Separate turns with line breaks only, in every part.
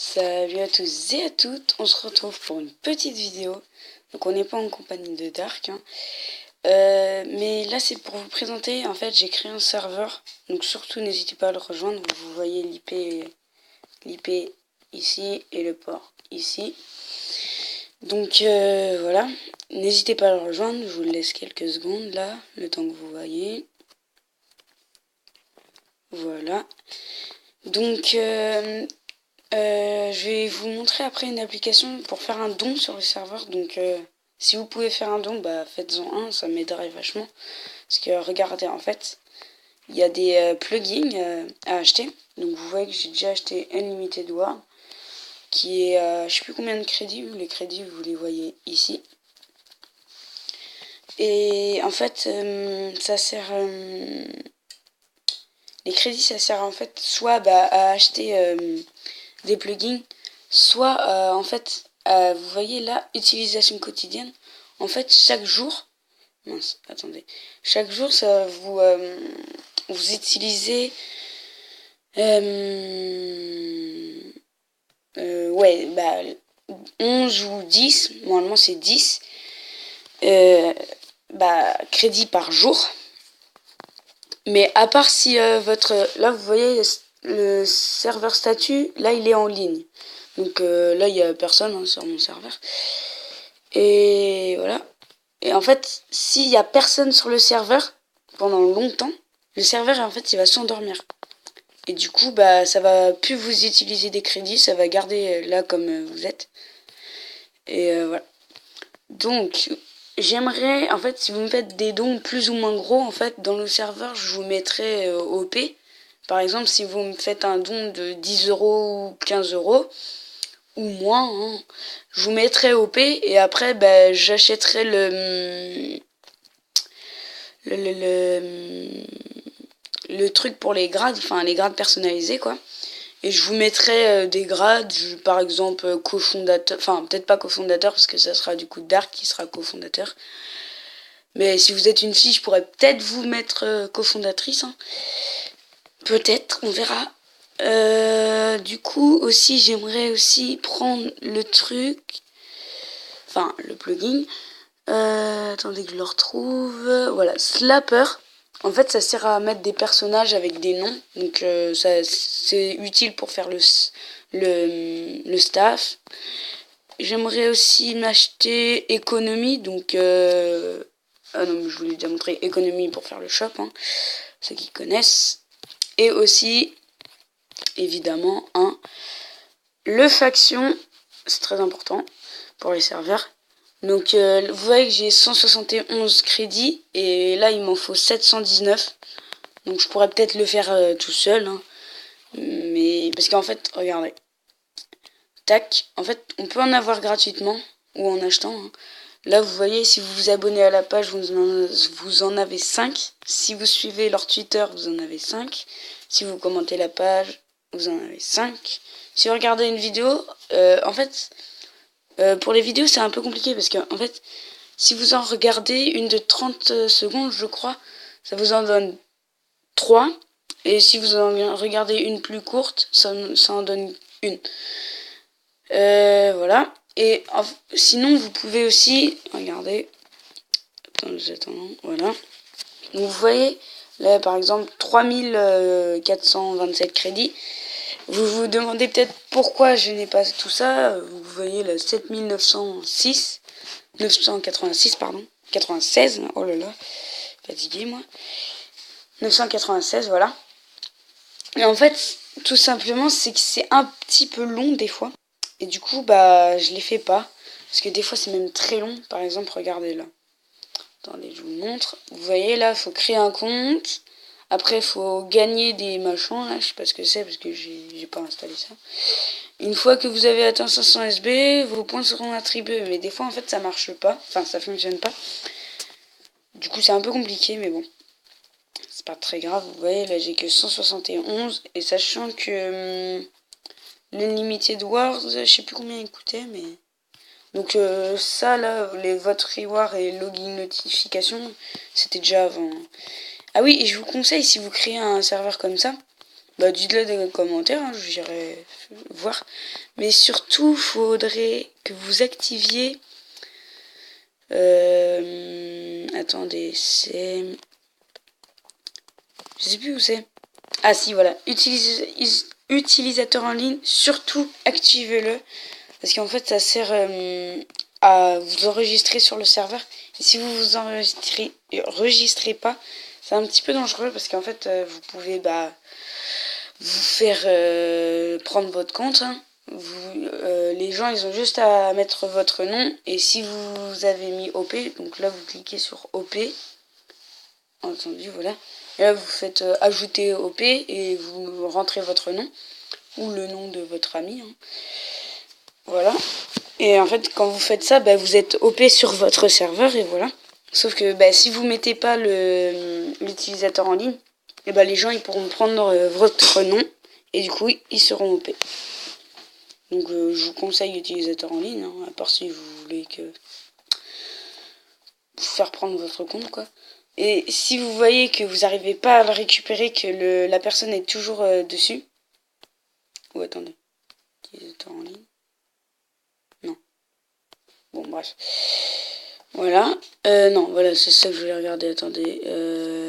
Salut à tous et à toutes, on se retrouve pour une petite vidéo. Donc on n'est pas en compagnie de Dark, hein. Mais là c'est pour vous présenter, en fait j'ai créé un serveur. Donc surtout n'hésitez pas à le rejoindre, vous voyez l'IP ici et le port ici. Donc voilà, n'hésitez pas à le rejoindre, je vous laisse quelques secondes là, le temps que vous voyez. Voilà. Donc je vais vous montrer après une application pour faire un don sur le serveur. Donc si vous pouvez faire un don, bah faites-en un, ça m'aiderait vachement. Parce que regardez, en fait, il y a des plugins à acheter. Donc vous voyez que j'ai déjà acheté Unlimited World, qui est je sais plus combien de crédits. Les crédits vous les voyez ici. Et en fait ça sert les crédits ça sert en fait soit à acheter des plugins, soit en fait vous voyez là, utilisation quotidienne. En fait chaque jour, mince, attendez, chaque jour ça vous utilisez ouais, 11 ou 10, normalement c'est 10 crédits par jour. Mais à part si là vous voyez le serveur statut, là il est en ligne. Donc là il n'y a personne sur mon serveur. Et voilà. Et en fait, s'il n'y a personne sur le serveur pendant longtemps, le serveur en fait il va s'endormir. Et du coup ça va plus vous utiliser des crédits, ça va garder là comme vous êtes. Et voilà. Donc j'aimerais, en fait, si vous me faites des dons plus ou moins gros, en fait, dans le serveur, je vous mettrai OP. Par exemple, si vous me faites un don de 10 euros ou 15 euros, ou moins, hein, je vous mettrai OP, et après, j'achèterai le truc pour les grades, enfin, les grades personnalisés, quoi. Et je vous mettrai des grades, par exemple, cofondateur, enfin, peut-être pas cofondateur, parce que ça sera du coup Dark qui sera cofondateur. Mais si vous êtes une fille, je pourrais peut-être vous mettre cofondatrice. Hein. Peut-être, on verra. Du coup, aussi, j'aimerais aussi prendre le truc. Enfin, le plugin. Attendez que je le retrouve. Voilà, Slapper. En fait, ça sert à mettre des personnages avec des noms. Donc, c'est utile pour faire le staff. J'aimerais aussi m'acheter Economy. Donc, ah non, mais je vous l'ai déjà montré, Economy pour faire le shop, hein, ceux qui connaissent. Et aussi, évidemment, le faction, c'est très important pour les serveurs. Donc, vous voyez que j'ai 171 crédits, et là, il m'en faut 719. Donc, je pourrais peut-être le faire tout seul, hein, mais parce qu'en fait, regardez. Tac, en fait, on peut en avoir gratuitement, ou en achetant, hein. Là, vous voyez, si vous vous abonnez à la page, vous en avez 5. Si vous suivez leur Twitter, vous en avez 5. Si vous commentez la page, vous en avez 5. Si vous regardez une vidéo, en fait, pour les vidéos, c'est un peu compliqué parce que, en fait, si vous en regardez une de 30 secondes, je crois, ça vous en donne 3. Et si vous en regardez une plus courte, ça en donne une. Voilà. Et sinon, vous pouvez aussi... Regardez. Attends, voilà. Donc, vous voyez, là, par exemple, 3427 crédits. Vous vous demandez peut-être pourquoi je n'ai pas tout ça. Vous voyez, là, 7906. 986, pardon. 96. Oh là là. Fatigué, moi. 996, voilà. Et en fait, tout simplement, c'est que c'est un petit peu long, des fois. Et du coup, je les fais pas. Parce que des fois, c'est même très long. Par exemple, regardez là. Attendez, je vous montre. Vous voyez, là, il faut créer un compte. Après, il faut gagner des machins. Là, je sais pas ce que c'est parce que j'ai pas installé ça. Une fois que vous avez atteint 500 SB, vos points seront attribués. Mais des fois, en fait, ça marche pas. Enfin, ça fonctionne pas. Du coup, c'est un peu compliqué, mais bon. C'est pas très grave. Vous voyez, là, j'ai que 171. Et sachant que... l'Unlimited Wars, je sais plus combien il coûtait, mais... Donc ça, là, les votes reward et login notification, c'était déjà avant. Ah oui, et je vous conseille, si vous créez un serveur comme ça, Bah dites-le dans les commentaires, hein, j'irai voir. Mais surtout, faudrait que vous activiez... attendez, c'est... Je sais plus où c'est. Ah si, voilà. Utilisateur en ligne, surtout activez-le. Parce qu'en fait, ça sert à vous enregistrer sur le serveur. Et si vous vous enregistrez pas, c'est un petit peu dangereux parce qu'en fait, vous pouvez vous faire prendre votre compte. Hein. Les gens, ils ont juste à mettre votre nom. Et si vous avez mis OP, donc là, vous cliquez sur OP. Entendu, voilà. Et là, vous faites ajouter OP et vous rentrez votre nom ou le nom de votre ami. Hein. Voilà. Et en fait, quand vous faites ça, vous êtes OP sur votre serveur et voilà. Sauf que si vous mettez pas l'utilisateur en ligne, et les gens ils pourront prendre votre nom et du coup ils seront OP. Donc je vous conseille l'utilisateur en ligne, hein, à part si vous voulez vous faire prendre votre compte quoi. Et si vous voyez que vous n'arrivez pas à le récupérer, que la personne est toujours dessus. Ou attendez. Utilisateur en ligne. Non. Bon bref. Voilà. Non, voilà, c'est ça que je voulais regarder. Attendez.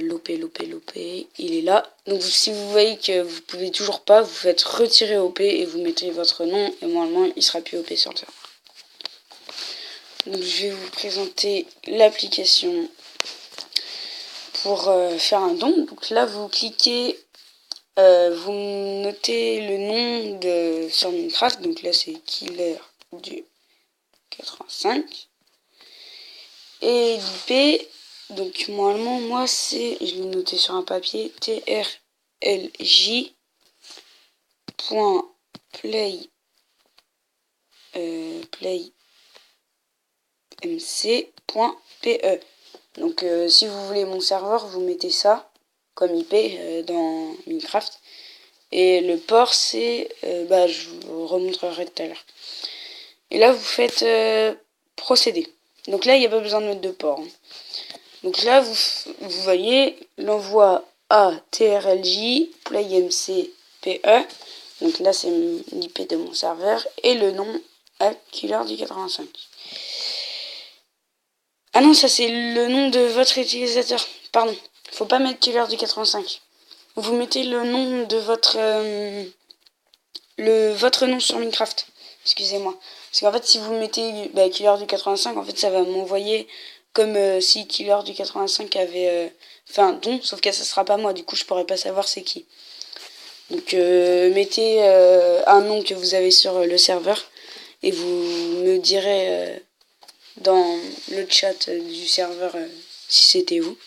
L'OP. Il est là. Donc si vous voyez que vous pouvez toujours pas, vous faites retirer OP et vous mettez votre nom. Et normalement, il sera plus OP sur le serveur. Donc je vais vous présenter l'application pour faire un don. Donc là, vous cliquez, vous notez le nom sur Minecraft. Donc là, c'est Killer du 85. Et l'IP, donc normalement, moi, c'est, je l'ai noté sur un papier, playmc.pe. Donc si vous voulez mon serveur, vous mettez ça comme IP dans Minecraft. Et le port, c'est, je vous remontrerai tout à l'heure. Et là, vous faites procéder. Donc là, il n'y a pas besoin de mettre de port. Hein. Donc là, vous voyez l'envoi à TRLJ, playmc.pe. Donc là, c'est l'IP de mon serveur. Et le nom à Killer du 85. Ah non, ça c'est le nom de votre utilisateur. Pardon, faut pas mettre Killer du 85. Vous mettez le nom de votre nom sur Minecraft. Excusez-moi. Parce qu'en fait, si vous mettez Killer du 85, en fait, ça va m'envoyer comme si Killer du 85 avait fait un don, sauf que ça sera pas moi. Du coup, je pourrais pas savoir c'est qui. Donc, mettez un nom que vous avez sur le serveur et vous me direz dans le chat du serveur si c'était vous.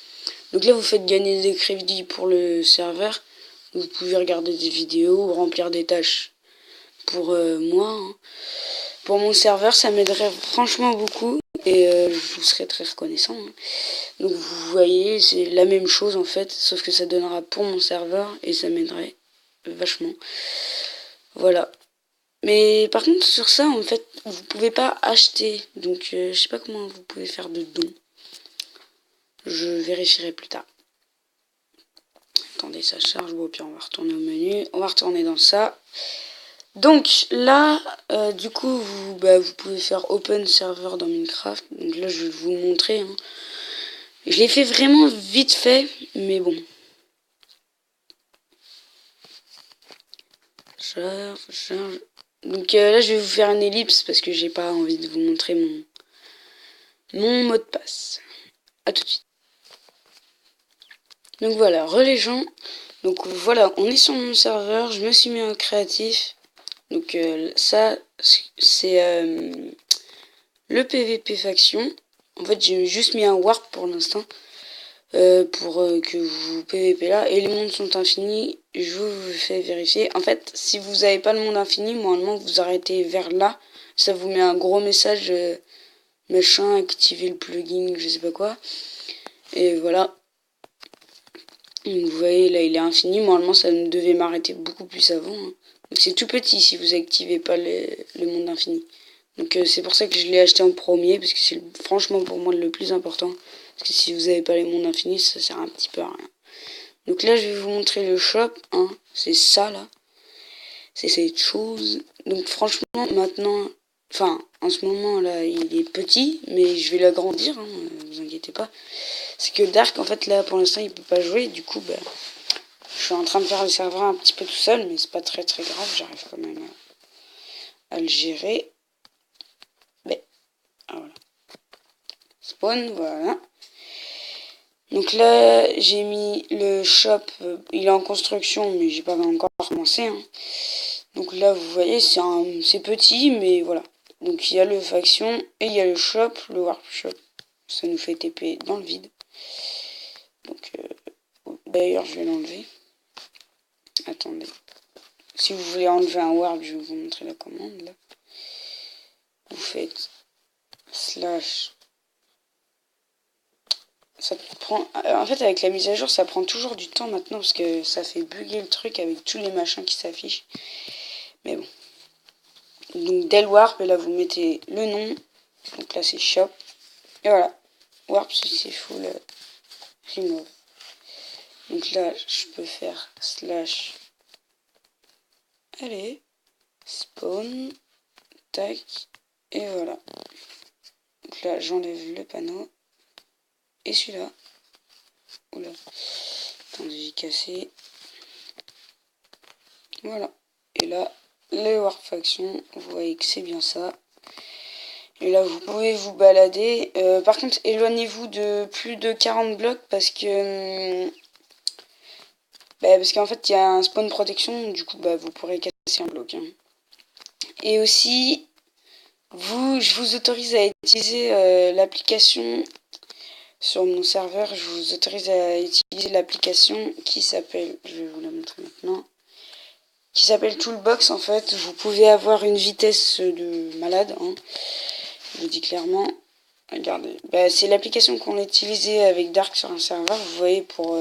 Donc là, vous faites gagner des crédits pour le serveur. Vous pouvez regarder des vidéos ou remplir des tâches. Pour moi, hein. Pour mon serveur, ça m'aiderait franchement beaucoup et je vous serais très reconnaissant. Hein. Donc vous voyez, c'est la même chose en fait, sauf que ça donnera pour mon serveur et ça m'aiderait vachement. Voilà. Mais par contre, sur ça, en fait, vous pouvez pas acheter. Donc je sais pas comment vous pouvez faire de dons. Je vérifierai plus tard. Attendez, ça charge. Bon, puis on va retourner au menu. On va retourner dans ça. Donc là, du coup, vous pouvez faire Open Server dans Minecraft. Donc là, je vais vous montrer. Hein. Je l'ai fait vraiment vite fait, mais bon. Charge. Donc là, je vais vous faire une ellipse parce que j'ai pas envie de vous montrer mon mot de passe. A tout de suite. Donc voilà, les gens. Donc voilà, on est sur mon serveur. Je me suis mis en créatif. Donc ça, c'est le PVP faction. En fait, j'ai juste mis un warp pour l'instant. Pour que vous PVP là. Et les mondes sont infinis. Je vous fais vérifier. En fait, si vous n'avez pas le monde infini, normalement, vous arrêtez vers là. Ça vous met un gros message machin, activer le plugin, je sais pas quoi. Et voilà. Donc, vous voyez, là, il est infini. Normalement, ça devait m'arrêter beaucoup plus avant. Hein. Donc, c'est tout petit si vous activez pas le monde infini. Donc, c'est pour ça que je l'ai acheté en premier. Parce que c'est franchement pour moi le plus important. Parce que si vous n'avez pas les mondes infinis, ça sert un petit peu à rien. Donc là, je vais vous montrer le shop, hein. C'est ça, là. C'est cette chose. Donc franchement, maintenant... Enfin, en ce moment, là, il est petit, mais je vais l'agrandir, hein, vous inquiétez pas. C'est que Dark, en fait, là, pour l'instant, il peut pas jouer. Du coup, bah, je suis en train de faire le serveur un petit peu tout seul, mais c'est pas très très grave. J'arrive quand même à le gérer. Mais, ah, voilà. Spawn, voilà. Donc là, j'ai mis le shop, il est en construction, mais j'ai pas encore commencé, hein. Donc là, vous voyez, c'est petit, mais voilà. Donc il y a le faction et il y a le shop, le warp shop. Ça nous fait TP dans le vide. Donc d'ailleurs, je vais l'enlever. Attendez. Si vous voulez enlever un warp, je vais vous montrer la commande là. Vous faites slash. Ça prend. En fait, avec la mise à jour, ça prend toujours du temps maintenant parce que ça fait bugger le truc avec tous les machins qui s'affichent. Mais bon. Donc Del Warp, et là vous mettez le nom. Donc là c'est shop. Et voilà. Warp c'est full remove. Donc là je peux faire slash. Allez. Spawn. Tac. Et voilà. Donc là j'enlève le panneau. Et celui-là. Oula. Attendez, j'ai cassé. Voilà. Et là, les Warp Faction, vous voyez que c'est bien ça. Et là, vous pouvez vous balader. Par contre, éloignez-vous de plus de 40 blocs parce que... parce qu'en fait, il y a un spawn protection. Du coup, vous pourrez casser un bloc, hein. Et aussi, je vous autorise à utiliser l'application... Sur mon serveur, je vous autorise à utiliser l'application qui s'appelle... Je vais vous la montrer maintenant. Qui s'appelle Toolbox. En fait, vous pouvez avoir une vitesse de malade, hein. Je vous dis clairement. Regardez, c'est l'application qu'on a utilisée avec Dark sur un serveur. Vous voyez, pour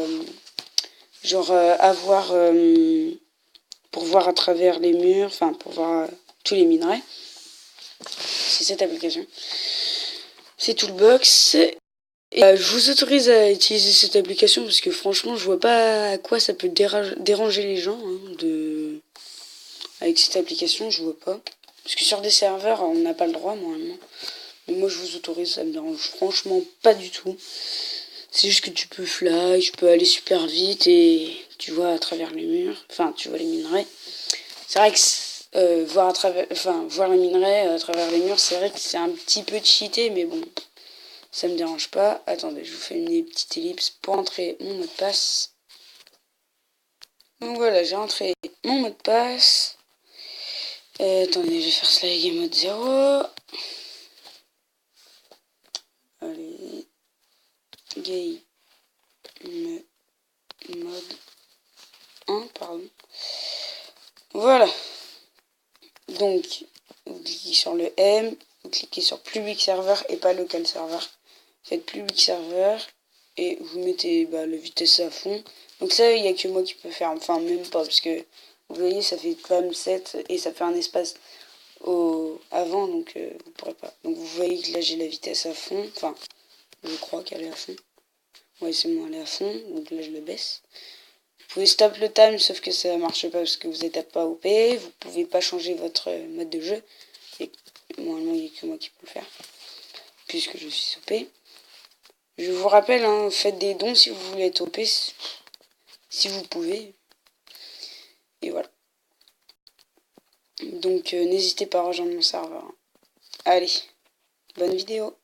pour voir à travers les murs, enfin pour voir tous les minerais. C'est cette application. C'est Toolbox. Et, je vous autorise à utiliser cette application parce que franchement, je vois pas à quoi ça peut déranger les gens, hein, avec cette application, je vois pas. Parce que sur des serveurs, on n'a pas le droit, normalement. Mais moi, je vous autorise, ça me dérange franchement pas du tout. C'est juste que tu peux fly, tu peux aller super vite et tu vois à travers les murs. Enfin, tu vois les minerais. C'est vrai que voir les minerais à travers les murs, c'est vrai que c'est un petit peu cheaté, mais bon, ça me dérange pas. Attendez, je vous fais une petite ellipse pour entrer mon mot de passe. Donc voilà, j'ai entré mon mot de passe. Attendez, je vais faire cela game mode 0. Allez. Game mode 1, pardon. Voilà. Donc, vous cliquez sur le M, vous cliquez sur public serveur et pas local serveur. Faites public serveur et vous mettez le vitesse à fond. Donc ça, il n'y a que moi qui peux faire, enfin même pas, parce que vous voyez, ça fait quand même 7 et ça fait un espace avant, donc vous pourrez pas. Donc vous voyez que là j'ai la vitesse à fond, enfin je crois qu'elle est à fond. Ouais, c'est bon, elle est à fond, donc là je le baisse. Vous pouvez stop le time, sauf que ça marche pas parce que vous n'êtes pas OP. Vous pouvez pas changer votre mode de jeu. Et normalement, il n'y a que moi qui peux le faire, puisque je suis OP. Je vous rappelle, hein, faites des dons si vous voulez être OP, si vous pouvez. Et voilà. Donc, n'hésitez pas à rejoindre mon serveur. Allez, bonne vidéo.